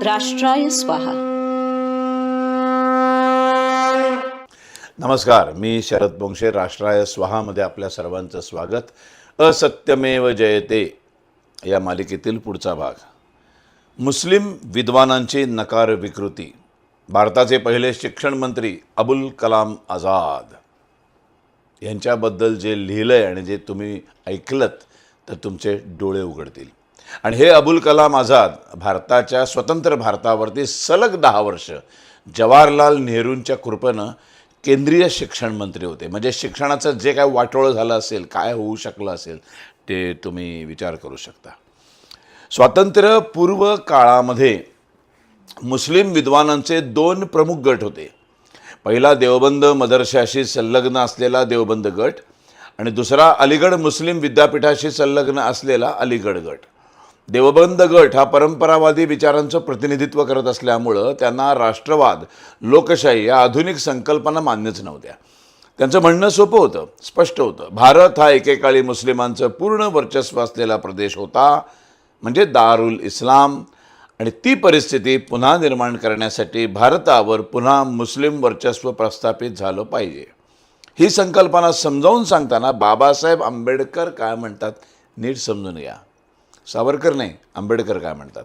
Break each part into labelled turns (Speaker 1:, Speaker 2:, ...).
Speaker 1: राष्ट्राय स्वाहा.
Speaker 2: नमस्कार, मी शरद बोंक्षे. राष्ट्राय स्वाहामध्ये आपल्या सर्वांचं स्वागत. असत्यमेव जयते या मालिकेतील पुढचा भाग. मुस्लिम विद्वानांची नकार विकृती. भारताचे पहिले शिक्षण मंत्री अबुल कलाम आझाद यांच्याबद्दल जे लिहिलंय आणि जे तुम्ही ऐकलत तर तुमचे डोळे उघडतील. आणि हे अबुल कलाम आझाद भारताच्या स्वतंत्र भारतावरती सलग 10 वर्ष जवाहरलाल नेहरूंच्या कृपेनं केंद्रीय शिक्षण मंत्री होते. म्हणजे शिक्षणाचं जे काय वाटोळं झालं असेल, काय होऊ शकलं असेल, ते तुम्ही विचार करू शकता. स्वातंत्र्यपूर्व काळामध्ये मुस्लिम विद्वानांचे 2 प्रमुख गट होते. पहिला देवबंद मदरशाशी संलग्न असलेला देवबंद गट आणि दुसरा अलीगढ मुस्लिम विद्यापीठाशी संलग्न असलेला अलीगढ गट. देवबंद गट हा परंपरावादी विचारांचं प्रतिनिधित्व करत असल्यामुळं त्यांना राष्ट्रवाद, लोकशाही या आधुनिक संकल्पना मान्यच नव्हत्या. त्यांचं म्हणणं सोपं होतं, स्पष्ट होतं. भारत हा एकेकाळी मुस्लिमांचं पूर्ण वर्चस्व असलेला प्रदेश होता, म्हणजे दारुल इस्लाम. आणि ती परिस्थिती पुन्हा निर्माण करण्यासाठी भारतावर पुन्हा मुस्लिम वर्चस्व प्रस्थापित झालं पाहिजे. ही संकल्पना समजावून सांगताना बाबासाहेब आंबेडकर काय म्हणतात नीट समजून घ्या. सावरकर नाही, आंबेडकर काय म्हणतात.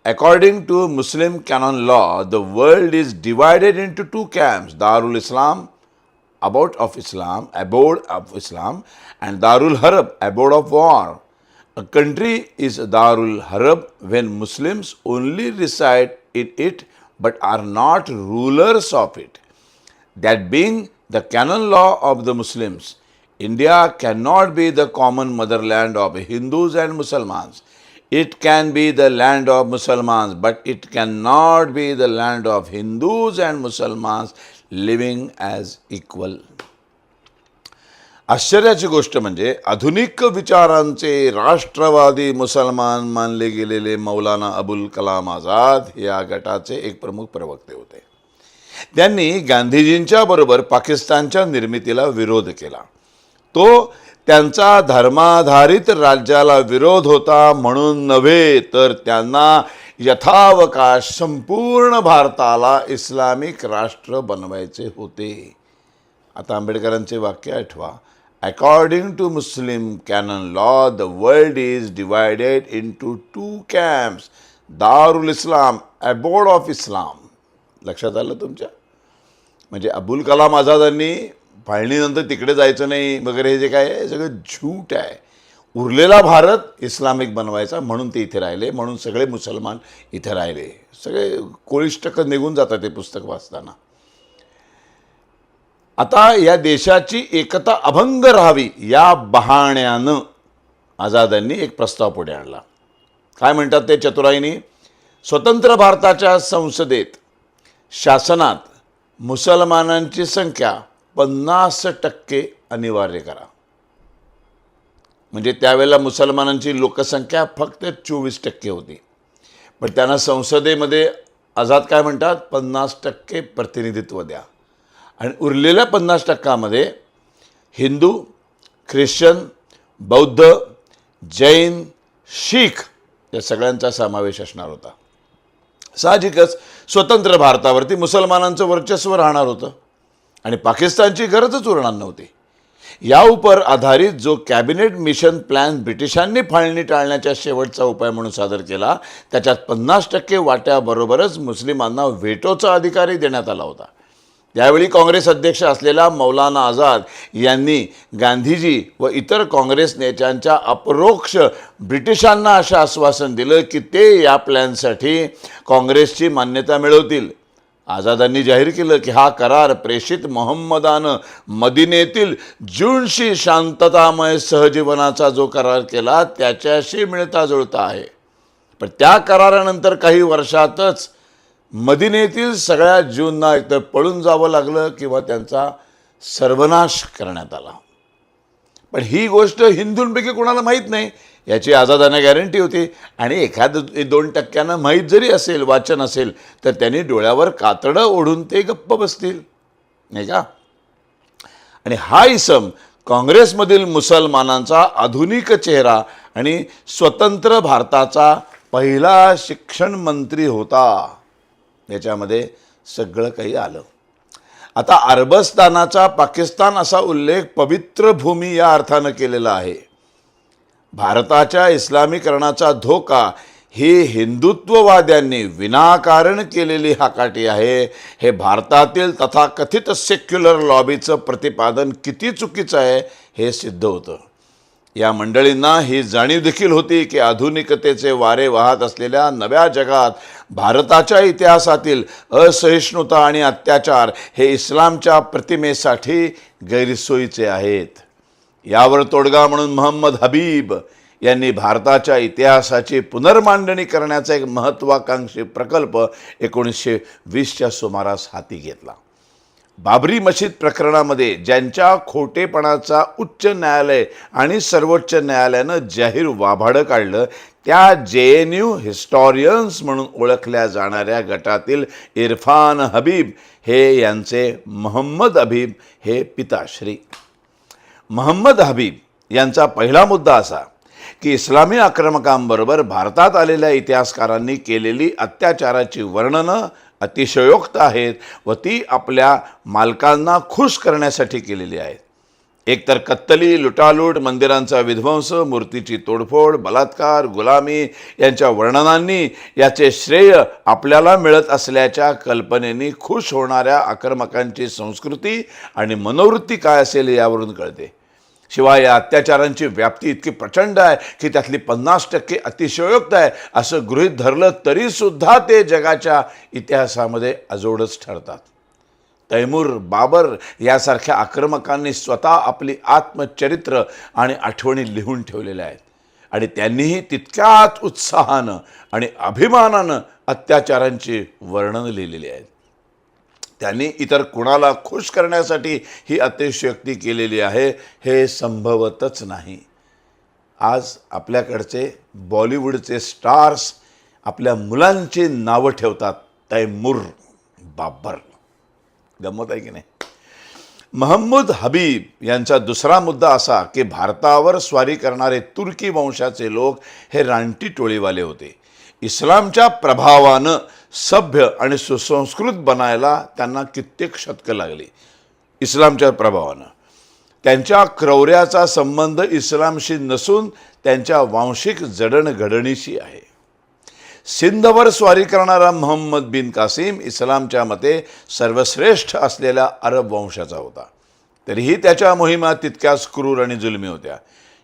Speaker 2: According to Muslim canon law, the world is divided into 2 camps, Darul Islam, abode of Islam, and Darul Harb, abode of war. A country is Darul Harb when Muslims only reside in it but are not rulers of it. That being the canon law of the Muslims, India cannot be the common motherland of Hindus and Muslims. It can be the land of Muslims, but it cannot be the land of Hindus and Muslims living as equal. आश्चर्याची गोष्ट म्हणजे आधुनिक विचारांचे राष्ट्रवादी मुसलमान मानले गेलेले मौलाना अबुल कलाम आझाद या गटाचे एक प्रमुख प्रवक्ते होते. त्यांनी गांधीजींच्या बरोबर पाकिस्तानच्या निर्मितीला विरोध केला. तो त्यांचा धर्माधारित राज्याला विरोध होता म्हणून नव्हे, तर त्यांना यथावकाश संपूर्ण भारताला इस्लामिक राष्ट्र बनवायचे होते. आता आंबेडकरांचे वाक्य आठवा. According to Muslim canon law, the world is divided into 2 camps, Darul Islam, abode of Islam. लक्षात आलं तुमच्या? म्हणजे अबुल कलाम आझादांनी फाळणीनंतर तिकडे जायचं नाही वगैरे हे जे काय आहे सगळं झूट आहे. उरलेला भारत इस्लामिक बनवायचा म्हणून ते इथे राहिले, म्हणून सगळे मुसलमान इथे राहिले. सगळे कोळिष्टक निघून जातात ते पुस्तक वाचताना. आता या देशाची एकता अभंग राहावी या बहाण्यानं आझादांनी एक प्रस्ताव पुढे आणला. काय म्हणतात ते चतुराईनी? स्वतंत्र भारताच्या संसदेत शासनात मुसलमानांची संख्या 50% अनिवार्य करा. म्हणजे त्यावेळेला मुसलमानांची लोकसंख्या फक्त 24% होती. पण त्यांना संसदेमध्ये आझाद काय म्हणतात? 50% प्रतिनिधित्व द्या. आणि उरलेल्या 50%मध्ये हिंदू, ख्रिश्चन, बौद्ध, जैन, शीख या सगळ्यांचा समावेश असणार होता. साहजिकच स्वतंत्र भारतावरती मुसलमानांचं वर्चस्व राहणार होतं आणि पाकिस्तानची गरजच उरणार नव्हती. या उपर आधारित जो कॅबिनेट मिशन प्लॅन ब्रिटिशांनी फाळणी टाळण्याच्या शेवटचा उपाय म्हणून सादर केला, त्याच्यात 50% वाट्याबरोबरच मुस्लिमांना व्हेटोचा अधिकारही देण्यात आला होता. त्यावेळी काँग्रेस अध्यक्ष असलेला मौलाना आझाद यांनी गांधीजी व इतर काँग्रेस नेत्यांच्या अपरोक्ष ब्रिटिशांना असं आश्वासन दिलं की ते या प्लॅनसाठी काँग्रेसची मान्यता मिळवतील. आझादांनी जाहीर केलं की हा करार प्रेषित मोहम्मदानं मदिनेतील ज्यूंशी शांततामय सहजीवनाचा जो करार केला त्याच्याशी मिळता जुळता आहे. पण त्या करारानंतर काही वर्षातच मदिनेतील सगळ्या ज्यूंना एकतर पळून जावं लागलं किंवा त्यांचा सर्वनाश करण्यात आला. पण ही गोष्ट हिंदूंपैकी कोणाला माहीत नाही याची आझादांना गॅरंटी होती. आणि 1-2% माहीत जरी असेल, वाचन असेल, तर त्यांनी डोळ्यावर कातडं ओढून ते गप्प बसतील, नाही का? आणि हा इसम काँग्रेसमधील मुसलमानांचा आधुनिक चेहरा आणि स्वतंत्र भारताचा पहिला शिक्षण मंत्री होता, याच्यामध्ये सगळं काही आलं. आता अरबस्तानाचा पाकिस्तान असा उल्लेख पवित्र भूमी या अर्थानं केलेला आहे. भारताच्या इस्लामीकरणाचा धोका ही हिंदुत्ववाद्यांनी विनाकारण केलेली हाकाटी आहे. हे भारतातील तथाकथित सेक्युलर लॉबीचं प्रतिपादन किती चुकीचं आहे हे सिद्ध होतं. या मंडळींना ही जाणीव देखील होती की आधुनिकतेचे वारे वाहत असलेल्या नव्या जगात भारताच्या इतिहासातील असहिष्णुता आणि अत्याचार हे इस्लामच्या प्रतिमेसाठी गैरसोयीचे आहेत. यावर तोडगा म्हणून मोहम्मद हबीब यांनी भारताच्या इतिहासाची पुनर्मांडणी करण्याचा एक महत्त्वाकांक्षी प्रकल्प 1920च्या सुमारास हाती घेतला. बाबरी मशीद प्रकरणामध्ये ज्यांच्या खोटेपणाचा उच्च न्यायालय आणि सर्वोच्च न्यायालयानं जाहीर वाभाडं काढलं, त्या JNU हिस्टॉरियन्स म्हणून ओळखल्या जाणाऱ्या गटातील इरफान हबीब हे यांचे मोहम्मद हबीब हे पिताश्री. मोहम्मद हबीब यांचा पहिला मुद्दा असा की इस्लामी आक्रमकांबरोबर भारतात आलेल्या इतिहासकारांनी केलेली अत्याचाराची वर्णनं अतिशयोक्त आहेत व ती आपल्या मालकांना खुश करण्यासाठी केलेली आहेत. एकतर कत्तली, लुटालूट, मंदिरांचा विध्वंस, मूर्तीची तोडफोड, बलात्कार, गुलामी यांच्या वर्णनांनी याचे श्रेय आपल्याला मिळत असल्याच्या कल्पनेनी खुश होणाऱ्या आक्रमकांची संस्कृती आणि मनोवृत्ती काय असेल यावरून कळते. शिवाय या अत्याचारांची व्याप्ती इतकी प्रचंड आहे की त्यातली 50% अतिशयोक्त आहे असं गृहीत धरलं तरीसुद्धा ते जगाच्या इतिहासामध्ये अजोडच ठरतात. तैमूर, बाबर यासारख्या आक्रमकांनी स्वतः आपली आत्मचरित्र आणि आठवणी लिहून ठेवलेल्या आहेत आणि त्यांनीही तितक्याच उत्साहानं आणि अभिमानानं अत्याचारांची वर्णनं लिहिलेली आहेत. त्यांनी इतर कुणाला खुश करण्यासाठी ही अतिशयोक्ती केलेली आहे हे संभवतच नाही. आज आपल्याकडचे बॉलिवूडचे स्टार्स आपल्या मुलांची नावं ठेवतात तैमूर, बाबर. गंमत आहे की नाही? मोहम्मद हबीब यांचा दुसरा मुद्दा असा की भारतावर स्वारी करणारे तुर्की वंशाचे लोक हे रानटी टोळीवाले होते. इस्लामच्या प्रभावानं सभ्य आणि सुसंस्कृत बनायला त्यांना कित्येक शतकं लागली. इस्लामच्या प्रभावानं त्यांच्या क्रौर्याचा संबंध इस्लामशी नसून त्यांच्या वांशिक जडणघडणीशी आहे. सिंधवर स्वारी करणारा मोहम्मद बिन कासिम इस्लामच्या मते सर्वश्रेष्ठ असलेल्या अरब वंशाचा होता. तरीही त्याच्या मोहिमा तितक्याच क्रूर आणि जुलमी होत्या.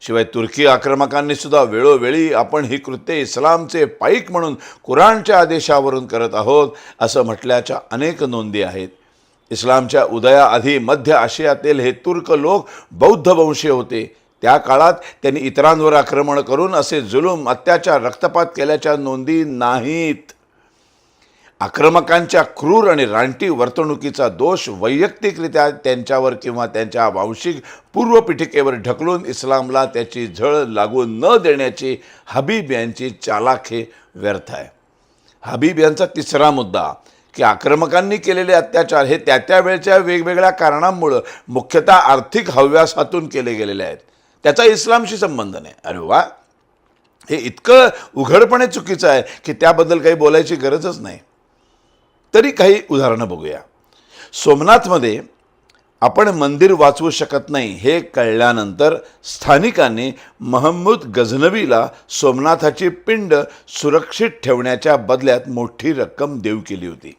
Speaker 2: शिवाय तुर्की आक्रमकांनी सुद्धा वेळोवेळी आपण ही कृत्ये इस्लामचे पाईक म्हणून कुराणच्या आदेशावरून करत आहोत असं म्हटल्याच्या अनेक नोंदी आहेत. इस्लामच्या उदयाआधी मध्य आशियातील हे तुर्क लोक बौद्ध वंशीय होते. त्या काळात त्यांनी इतरांवर आक्रमण करून असे जुलूम, अत्याचार, रक्तपात केल्याच्या नोंदी नाहीत. आक्रमकांच्या क्रूर आणि रानटी वर्तणुकीचा दोष वैयक्तिकरित्या त्यांच्यावर किंवा त्यांच्या वांशिक पूर्वपीठिकेवर ढकलून इस्लामला त्याची झळ लागू न देण्याची हबीब यांची चालाखी व्यर्थ आहे. हबीब यांचा तिसरा मुद्दा की आक्रमकांनी केलेले अत्याचार हे त्या वेळच्या वेगवेगळ्या कारणांमुळं मुख्यतः आर्थिक हव्यासातून केले गेलेले आहेत. त्याचा इस्लामशी संबंध नाही. अरे वा, हे इतकं उघडपणे चुकीचं आहे की त्याबद्दल काही बोलायची गरजच नाही. तरी काही उदाहरणं बघूया. सोमनाथमध्ये आपण मंदिर वाचवू शकत नाही हे कळल्यानंतर स्थानिकांनी महमूद गझनवीला सोमनाथाची पिंड सुरक्षित ठेवण्याच्या बदल्यात मोठी रक्कम देऊ केली होती.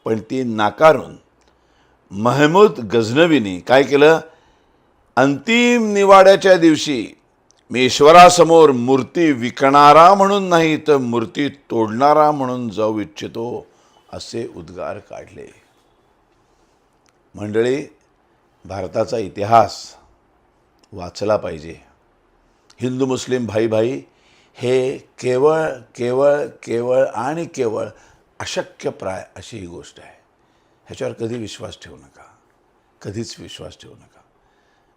Speaker 2: पण ती नाकारून महमूद गझनवीने काय केलं? अंतिम निवाड्याच्या दिवशी मी ईश्वरासमोर मूर्ती विकणारा म्हणून नाही तर मूर्ती तोडणारा म्हणून जाऊ इच्छितो असे उद्गार काढले. मंडळी, भारताचा इतिहास वाचला पाहिजे. हिंदू मुस्लिम भाई भाई हे केवळ केवळ केवळ आणि केवळ अशक्यप्राय अशी ही गोष्ट आहे. ह्याच्यावर कधी विश्वास ठेवू नका, कधीच विश्वास ठेवू नका.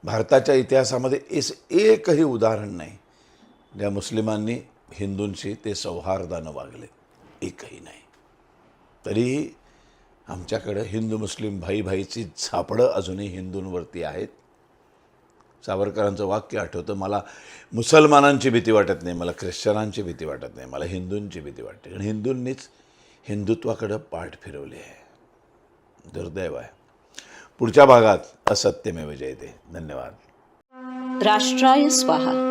Speaker 2: भारताच्या इतिहासामध्ये एकही उदाहरण नाही ज्या मुस्लिमांनी हिंदूंशी ते सौहार्दानं वागले, एकही नाही. तरीही आमच्याकडं हिंदू मुस्लिम भाई भाईची झापडं अजूनही हिंदूंवरती आहेत. सावरकरांचं वाक्य आठवतं, मला मुसलमानांची भीती वाटत नाही, मला ख्रिश्चनांची भीती वाटत नाही, मला हिंदूंची भीती वाटते. कारण हिंदूंनीच हिंदुत्वाकडं पाठ फिरवली आहे. दुर्दैव आहे. पुढच्या भागात असत्यमेव जयते. धन्यवाद.
Speaker 1: राष्ट्राय स्वाहा.